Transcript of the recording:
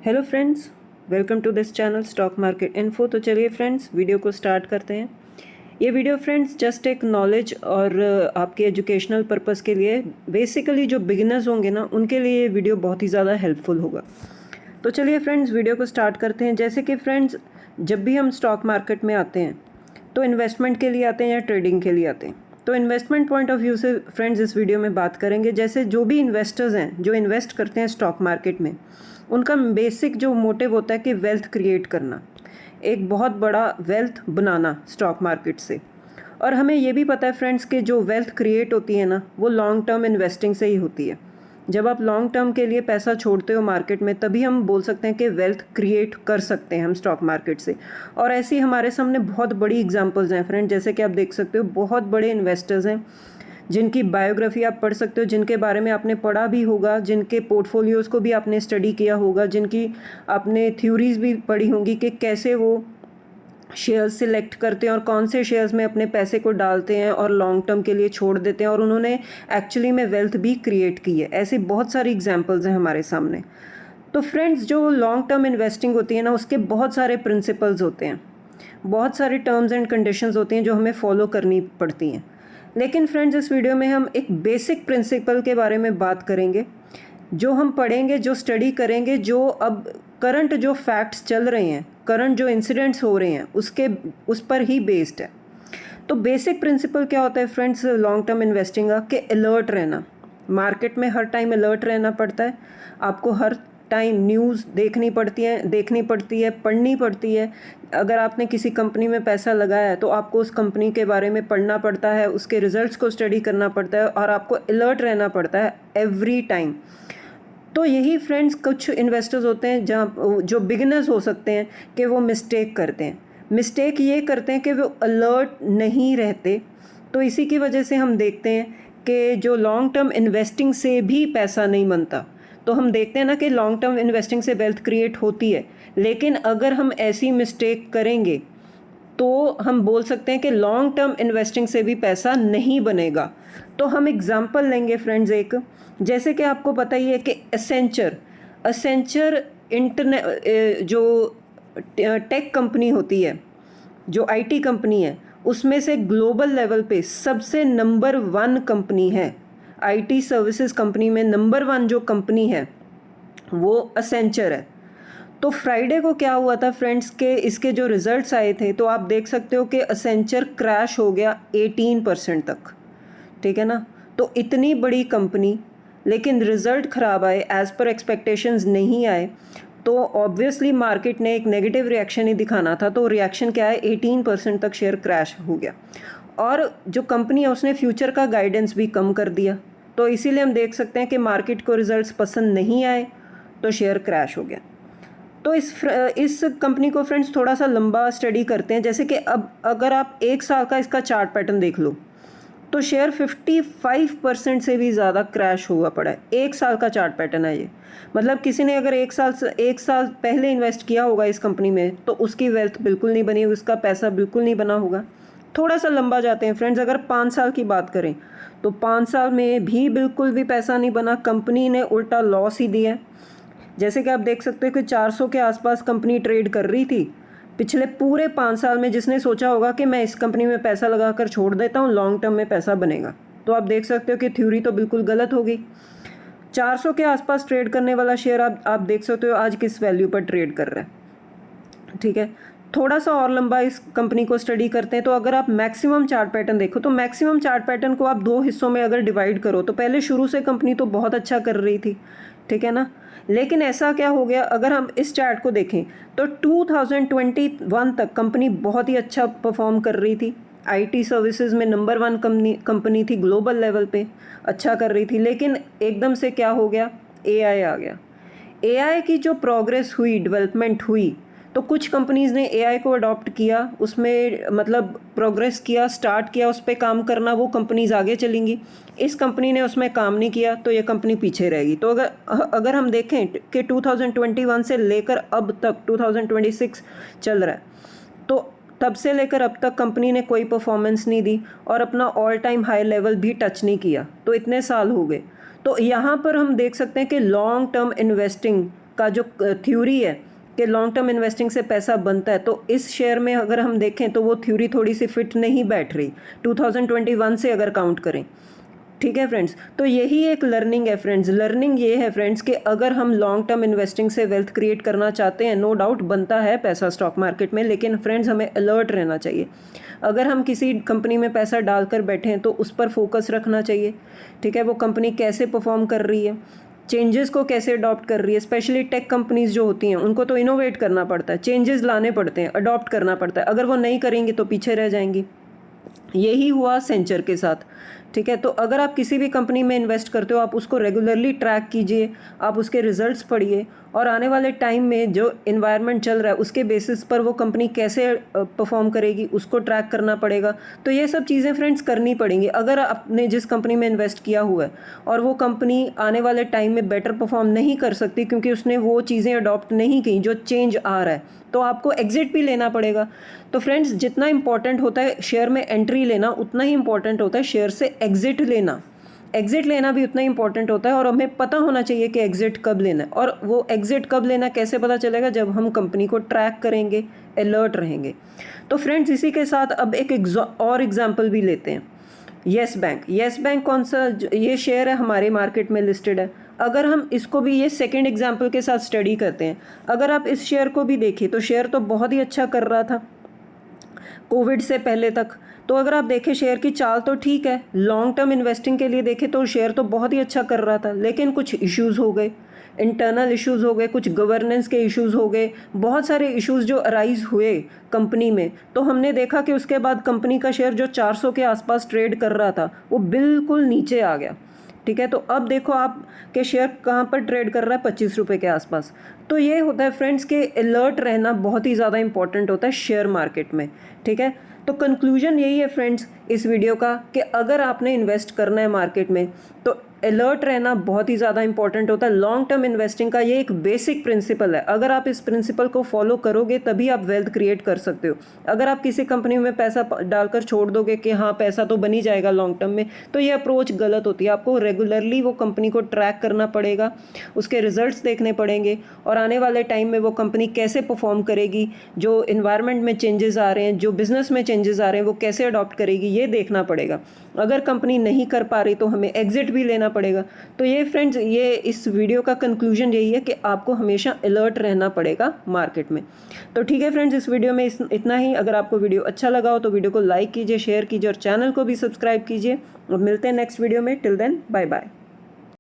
Hello friends, welcome to this channel stock market info. तो चलिए friends, video को start करते हैं। ये वीडियो फ्रेंड्स जस्ट एक नॉलेज और आपके एजुकेशनल पर्पस के लिए, बेसिकली जो बिगिनर्स होंगे ना उनके लिए ये वीडियो बहुत ही ज़्यादा हेल्पफुल होगा। तो चलिए फ्रेंड्स, वीडियो को स्टार्ट करते हैं। जैसे कि फ्रेंड्स, जब भी हम स्टॉक मार्केट में आते हैं तो इन्वेस्टमेंट के लिए आते हैं या ट्रेडिंग के लिए आते हैं। तो इन्वेस्टमेंट पॉइंट ऑफ व्यू से फ्रेंड्स इस वीडियो में बात करेंगे। जैसे जो भी इन्वेस्टर्स हैं जो इन्वेस्ट करते हैं स्टॉक मार्केट में, उनका बेसिक जो मोटिव होता है कि वेल्थ क्रिएट करना, एक बहुत बड़ा वेल्थ बनाना स्टॉक मार्केट से। और हमें ये भी पता है फ्रेंड्स कि जो वेल्थ क्रिएट होती है ना, वो लॉन्ग टर्म इन्वेस्टिंग से ही होती है। जब आप लॉन्ग टर्म के लिए पैसा छोड़ते हो मार्केट में, तभी हम बोल सकते हैं कि वेल्थ क्रिएट कर सकते हैं हम स्टॉक मार्केट से। और ऐसी हमारे सामने बहुत बड़ी एग्जांपल्स हैं फ्रेंड। जैसे कि आप देख सकते हो, बहुत बड़े इन्वेस्टर्स हैं जिनकी बायोग्राफी आप पढ़ सकते हो, जिनके बारे में आपने पढ़ा भी होगा, जिनके पोर्टफोलियोज़ को भी आपने स्टडी किया होगा, जिनकी आपने थ्योरीज भी पढ़ी होंगी कि कैसे वो शेयर्स सिलेक्ट करते हैं और कौन से शेयर्स में अपने पैसे को डालते हैं और लॉन्ग टर्म के लिए छोड़ देते हैं, और उन्होंने एक्चुअली में वेल्थ भी क्रिएट की है। ऐसी बहुत सारी एग्जांपल्स हैं हमारे सामने। तो फ्रेंड्स, जो लॉन्ग टर्म इन्वेस्टिंग होती है ना, उसके बहुत सारे प्रिंसिपल्स होते हैं, बहुत सारे टर्म्स एंड कंडीशंस होती हैं जो हमें फॉलो करनी पड़ती हैं। लेकिन फ्रेंड्स, इस वीडियो में हम एक बेसिक प्रिंसिपल के बारे में बात करेंगे, जो हम पढ़ेंगे, जो स्टडी करेंगे, जो अब करंट जो फैक्ट्स चल रहे हैं, करंट जो इंसिडेंट्स हो रहे हैं, उस पर ही बेस्ड है। तो बेसिक प्रिंसिपल क्या होता है फ्रेंड्स लॉन्ग टर्म इन्वेस्टिंग का, कि अलर्ट रहना। मार्केट में हर टाइम अलर्ट रहना पड़ता है। आपको हर टाइम न्यूज़ देखनी पड़ती है, पढ़नी पड़ती है। अगर आपने किसी कंपनी में पैसा लगाया है तो आपको उस कंपनी के बारे में पढ़ना पड़ता है, उसके रिजल्ट्स को स्टडी करना पड़ता है, और आपको अलर्ट रहना पड़ता है एवरी टाइम। तो यही फ्रेंड्स कुछ इन्वेस्टर्स होते हैं जहाँ जो बिगिनर्स हो सकते हैं कि वो मिस्टेक करते हैं। मिस्टेक ये करते हैं कि वो अलर्ट नहीं रहते। तो इसी की वजह से हम देखते हैं कि जो लॉन्ग टर्म इन्वेस्टिंग से भी पैसा नहीं बनता। तो हम देखते हैं ना कि लॉन्ग टर्म इन्वेस्टिंग से वेल्थ क्रिएट होती है, लेकिन अगर हम ऐसी मिस्टेक करेंगे तो हम बोल सकते हैं कि लॉन्ग टर्म इन्वेस्टिंग से भी पैसा नहीं बनेगा। तो हम एग्जांपल लेंगे फ्रेंड्स एक, जैसे कि आपको पता ही है कि एसेंचर इंटरनेट जो टेक कंपनी होती है, जो आईटी कंपनी है, उसमें से ग्लोबल लेवल पे सबसे नंबर 1 कंपनी है। आईटी सर्विसेज कंपनी में नंबर 1 जो कंपनी है वो एसेंचर है। तो फ्राइडे को क्या हुआ था फ्रेंड्स के इसके जो रिजल्ट्स आए थे, तो आप देख सकते हो कि एसेंचर क्रैश हो गया 18% तक। ठीक है ना। तो इतनी बड़ी कंपनी, लेकिन रिजल्ट ख़राब आए, एज़ पर एक्सपेक्टेशंस नहीं आए, तो ऑब्वियसली मार्केट ने एक नेगेटिव रिएक्शन ही दिखाना था। तो रिएक्शन क्या है, 18% तक शेयर क्रैश हो गया। और जो कंपनी है उसने फ्यूचर का गाइडेंस भी कम कर दिया। तो इसीलिए हम देख सकते हैं कि मार्केट को रिजल्ट्स पसंद नहीं आए तो शेयर क्रैश हो गया। तो इस कंपनी को फ्रेंड्स थोड़ा सा लंबा स्टडी करते हैं। जैसे कि अब अगर आप 1 साल का इसका चार्ट पैटर्न देख लो, तो शेयर 55% से भी ज़्यादा क्रैश हुआ पड़ा है। 1 साल का चार्ट पैटर्न है ये। मतलब किसी ने अगर 1 साल पहले इन्वेस्ट किया होगा इस कंपनी में, तो उसकी वेल्थ बिल्कुल नहीं बनी, उसका पैसा बिल्कुल नहीं बना होगा। थोड़ा सा लंबा जाते हैं फ्रेंड्स, अगर 5 साल की बात करें तो 5 साल में भी बिल्कुल भी पैसा नहीं बना, कंपनी ने उल्टा लॉस ही दिया है। जैसे कि आप देख सकते हो कि 400 के आसपास कंपनी ट्रेड कर रही थी पिछले पूरे 5 साल में। जिसने सोचा होगा कि मैं इस कंपनी में पैसा लगाकर छोड़ देता हूँ, लॉन्ग टर्म में पैसा बनेगा, तो आप देख सकते हो कि थ्योरी तो बिल्कुल गलत हो गई। 400 के आसपास ट्रेड करने वाला शेयर आप देख सकते हो आज किस वैल्यू पर ट्रेड कर रहा है। ठीक है, थोड़ा सा और लंबा इस कंपनी को स्टडी करते हैं। तो अगर आप मैक्सिमम चार्ट पैटर्न देखो, तो मैक्सिमम चार्ट पैटर्न को आप 2 हिस्सों में अगर डिवाइड करो, तो पहले शुरू से कंपनी तो बहुत अच्छा कर रही थी, ठीक है ना। लेकिन ऐसा क्या हो गया, अगर हम इस चार्ट को देखें तो 2021 तक कंपनी बहुत ही अच्छा परफॉर्म कर रही थी। आईटी सर्विसेज में नंबर 1 कंपनी थी, ग्लोबल लेवल पे अच्छा कर रही थी। लेकिन एकदम से क्या हो गया, एआई आ गया। एआई की जो प्रोग्रेस हुई, डेवलपमेंट हुई, तो कुछ कंपनीज़ ने एआई को अडॉप्ट किया, उसमें मतलब प्रोग्रेस किया, स्टार्ट किया उस पर काम करना, वो कंपनीज़ आगे चलेंगी। इस कंपनी ने उसमें काम नहीं किया तो ये कंपनी पीछे रहेगी। तो अगर हम देखें कि 2021 से लेकर अब तक 2026 चल रहा है, तो तब से लेकर अब तक कंपनी ने कोई परफॉर्मेंस नहीं दी और अपना ऑल टाइम हाई लेवल भी टच नहीं किया। तो इतने साल हो गए। तो यहाँ पर हम देख सकते हैं कि लॉन्ग टर्म इन्वेस्टिंग का जो थ्योरी है कि लॉन्ग टर्म इन्वेस्टिंग से पैसा बनता है, तो इस शेयर में अगर हम देखें तो वो थ्योरी थोड़ी सी फिट नहीं बैठ रही 2021 से अगर काउंट करें। ठीक है फ्रेंड्स, तो यही एक लर्निंग है फ्रेंड्स। लर्निंग ये है फ्रेंड्स कि अगर हम लॉन्ग टर्म इन्वेस्टिंग से वेल्थ क्रिएट करना चाहते हैं, नो डाउट बनता है पैसा स्टॉक मार्केट में, लेकिन फ्रेंड्स हमें अलर्ट रहना चाहिए। अगर हम किसी कंपनी में पैसा डालकर बैठे हैं तो उस पर फोकस रखना चाहिए। ठीक है, वो कंपनी कैसे परफॉर्म कर रही है, चेंजेस को कैसे अडॉप्ट कर रही है। स्पेशली टेक कंपनीज जो होती हैं उनको तो इनोवेट करना पड़ता है, चेंजेस लाने पड़ते हैं, अडॉप्ट करना पड़ता है। अगर वो नहीं करेंगी तो पीछे रह जाएंगी। यही हुआ सेंचर के साथ। ठीक है, तो अगर आप किसी भी कंपनी में इन्वेस्ट करते हो, आप उसको रेगुलरली ट्रैक कीजिए, आप उसके रिजल्ट्स पढ़िए, और आने वाले टाइम में जो इन्वायरमेंट चल रहा है उसके बेसिस पर वो कंपनी कैसे परफॉर्म करेगी उसको ट्रैक करना पड़ेगा। तो ये सब चीज़ें फ्रेंड्स करनी पड़ेंगी। अगर आपने जिस कंपनी में इन्वेस्ट किया हुआ है और वो कंपनी आने वाले टाइम में बेटर परफॉर्म नहीं कर सकती क्योंकि उसने वो चीज़ें अडॉप्ट नहीं की जो चेंज आ रहा है, तो आपको एग्जिट भी लेना पड़ेगा। तो फ्रेंड्स, जितना इंपॉर्टेंट होता है शेयर में एंट्री लेना, उतना ही इंपॉर्टेंट होता है शेयर से एग्जिट लेना। एग्जिट लेना भी उतना ही इंपॉर्टेंट होता है, और हमें पता होना चाहिए कि एग्जिट कब लेना है। और वो एग्जिट कब लेना कैसे पता चलेगा? जब हम कंपनी को ट्रैक करेंगे, अलर्ट रहेंगे। तो फ्रेंड्स, इसी के साथ अब एक और एग्जांपल भी लेते हैं। Yes bank. येस बैंक कौन सा? ये शेयर है, हमारे मार्केट में लिस्टेड है। अगर हम इसको भी ये सेकंड एग्जांपल के साथ स्टडी करते हैं, अगर आप इस शेयर को भी देखें तो शेयर तो बहुत ही अच्छा कर रहा था कोविड से पहले तक। तो अगर आप देखें शेयर की चाल तो ठीक है, लॉन्ग टर्म इन्वेस्टिंग के लिए देखें तो शेयर तो बहुत ही अच्छा कर रहा था, लेकिन कुछ इश्यूज़ हो गए, इंटरनल इश्यूज़ हो गए, कुछ गवर्नेंस के इश्यूज़ हो गए, बहुत सारे इश्यूज़ जो अराइज हुए कंपनी में। तो हमने देखा कि उसके बाद कंपनी का शेयर जो 400 के आसपास ट्रेड कर रहा था वो बिल्कुल नीचे आ गया। ठीक है, तो अब देखो आप के शेयर कहाँ पर ट्रेड कर रहा है, 25 रुपये के आसपास। तो ये होता है फ्रेंड्स कि अलर्ट रहना बहुत ही ज़्यादा इंपॉर्टेंट होता है शेयर मार्केट में। ठीक है, तो कंक्लूजन यही है फ्रेंड्स इस वीडियो का कि अगर आपने इन्वेस्ट करना है मार्केट में तो अलर्ट रहना बहुत ही ज़्यादा इंपॉर्टेंट होता है। लॉन्ग टर्म इन्वेस्टिंग का ये एक बेसिक प्रिंसिपल है। अगर आप इस प्रिंसिपल को फॉलो करोगे तभी आप वेल्थ क्रिएट कर सकते हो। अगर आप किसी कंपनी में पैसा डालकर छोड़ दोगे कि हाँ पैसा तो बन ही जाएगा लॉन्ग टर्म में, तो ये अप्रोच गलत होती है। आपको रेगुलरली वो कंपनी को ट्रैक करना पड़ेगा, उसके रिजल्ट्स देखने पड़ेंगे, और आने वाले टाइम में वो कंपनी कैसे परफॉर्म करेगी, जो इन्वायरमेंट में चेंजेस आ रहे हैं, जो बिजनेस में चेंजेस आ रहे हैं, वो कैसे अडॉप्ट करेगी, ये देखना पड़ेगा। अगर कंपनी नहीं कर पा रही तो हमें एग्जिट भी लेना पड़ेगा। तो ये फ्रेंड्स, ये इस वीडियो का कंक्लूजन यही है कि आपको हमेशा अलर्ट रहना पड़ेगा मार्केट में। तो ठीक है फ्रेंड्स, इस वीडियो में इतना ही। अगर आपको वीडियो अच्छा लगा हो तो वीडियो को लाइक कीजिए, शेयर कीजिए और चैनल को भी सब्सक्राइब कीजिए। और मिलते हैं नेक्स्ट वीडियो में। Till then, bye bye.